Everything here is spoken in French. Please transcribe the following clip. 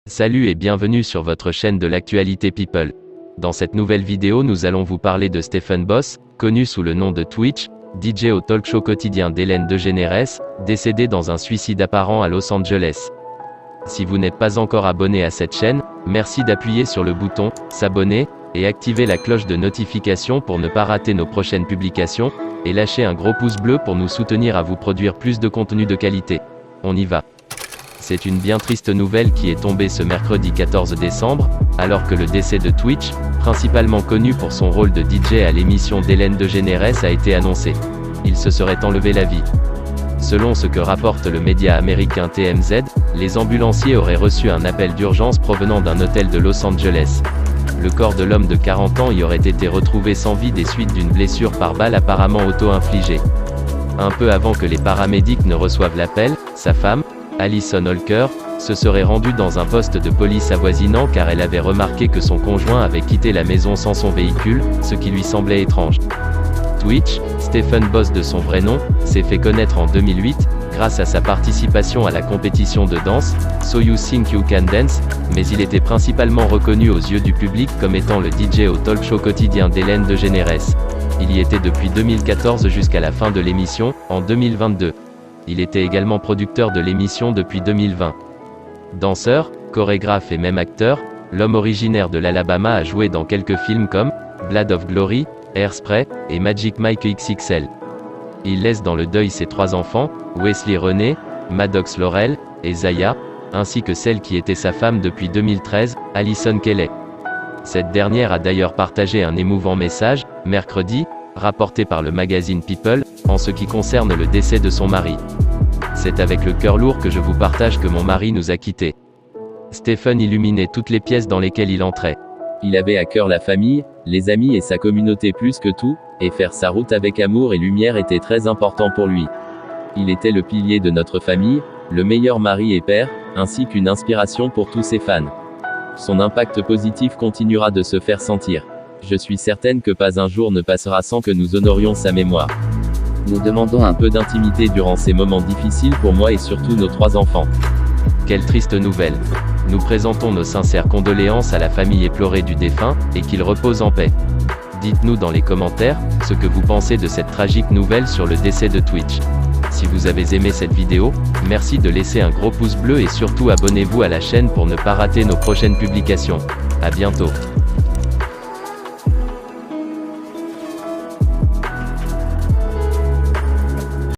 Salut et bienvenue sur votre chaîne de l'actualité People. Dans cette nouvelle vidéo nous allons vous parler de Stephen Boss, connu sous le nom de Twitch, DJ au talk show quotidien d'Ellen DeGeneres, décédé dans un suicide apparent à Los Angeles. Si vous n'êtes pas encore abonné à cette chaîne, merci d'appuyer sur le bouton « S'abonner » et activer la cloche de notification pour ne pas rater nos prochaines publications, et lâcher un gros pouce bleu pour nous soutenir à vous produire plus de contenu de qualité. On y va. C'est une bien triste nouvelle qui est tombée ce mercredi 14 décembre, alors que le décès de Twitch, principalement connu pour son rôle de DJ à l'émission d'Ellen DeGeneres a été annoncé. Il se serait enlevé la vie. Selon ce que rapporte le média américain TMZ, les ambulanciers auraient reçu un appel d'urgence provenant d'un hôtel de Los Angeles. Le corps de l'homme de 40 ans y aurait été retrouvé sans vie des suites d'une blessure par balle apparemment auto-infligée. Un peu avant que les paramédics ne reçoivent l'appel, sa femme, Allison Holker, se serait rendue dans un poste de police avoisinant car elle avait remarqué que son conjoint avait quitté la maison sans son véhicule, ce qui lui semblait étrange. Twitch, Stephen Boss de son vrai nom, s'est fait connaître en 2008, grâce à sa participation à la compétition de danse, So You Think You Can Dance, mais il était principalement reconnu aux yeux du public comme étant le DJ au talk show quotidien d'Ellen DeGeneres. Il y était depuis 2014 jusqu'à la fin de l'émission, en 2022. Il était également producteur de l'émission depuis 2020. Danseur, chorégraphe et même acteur, l'homme originaire de l'Alabama a joué dans quelques films comme Blade of Glory, Hairspray et Magic Mike XXL. Il laisse dans le deuil ses 3 enfants, Wesley René, Maddox Laurel et Zaya, ainsi que celle qui était sa femme depuis 2013, Allison Kelly. Cette dernière a d'ailleurs partagé un émouvant message, mercredi, rapporté par le magazine People, en ce qui concerne le décès de son mari. C'est avec le cœur lourd que je vous partage que mon mari nous a quittés. Stephen illuminait toutes les pièces dans lesquelles il entrait. Il avait à cœur la famille, les amis et sa communauté plus que tout, et faire sa route avec amour et lumière était très important pour lui. Il était le pilier de notre famille, le meilleur mari et père, ainsi qu'une inspiration pour tous ses fans. Son impact positif continuera de se faire sentir. Je suis certaine que pas un jour ne passera sans que nous honorions sa mémoire. Nous demandons un peu d'intimité durant ces moments difficiles pour moi et surtout nos 3 enfants. Quelle triste nouvelle. Nous présentons nos sincères condoléances à la famille éplorée du défunt, et qu'il repose en paix. Dites-nous dans les commentaires, ce que vous pensez de cette tragique nouvelle sur le décès de Twitch. Si vous avez aimé cette vidéo, merci de laisser un gros pouce bleu et surtout abonnez-vous à la chaîne pour ne pas rater nos prochaines publications. À bientôt.